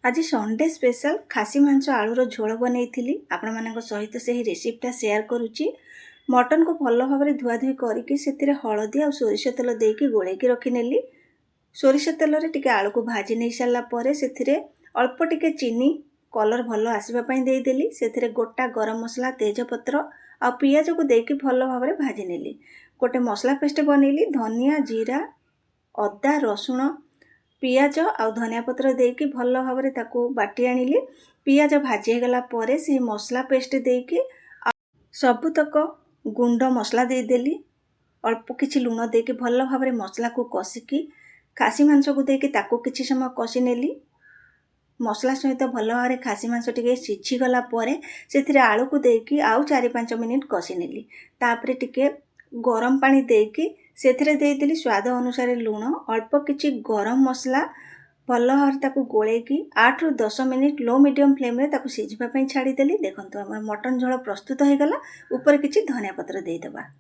आज Sunday special खासी मांस आलूर झोल बनई आपण मान सहित से रेसिपीटा सेयार करुच्ची। मटन को भल भाव में धुआधुई करके हलदी और सोरिष तेल देकी गोलैकी रखिनेली। सोरिष तेल रे आलू को भाजी नहीं सारापर से अल्प टिके चीनी कलर भल आसवाई देदेली। से गोटा गरम मसला तेजपत्र आ पियाज को देकी भल भाव में भाजी नेली। गोटे मसला पेस्ट बनैली धनिया जीरा अदा रसुण पियाज आउ धनिया पत्र देकी भल भाव में ताकू बाटी आनिली। पियाज भाजी गला परे से मसला पेस्ट देकी सबुतक गुंड मसला देदेली। अल्प किछि लुण देकी भल भाव में मसला को कषिकी खासी मांस को देकी ताकू किछि समय कषि नेली। मसला सहित भल भाव में खासी मांस टिके सिझी गला परे से आलू को देकी आउ 4-5 मिनिट कषि नेली। तापरे टिके गरम पानी देकी सेथिरे देदेली स्वाद अनुसार लुण अल्प किछि गरम मसला भल भाव ताकू गोलैकी 8 ରୁ 10 मिनिट लो मीडियम फ्लेम रे ताकू सिझिबा पई छाड़ीदेली। देखंतु हमर मटन झोल प्रस्तुत हो गला। ऊपर किछि धनिया पत्र देदेबा।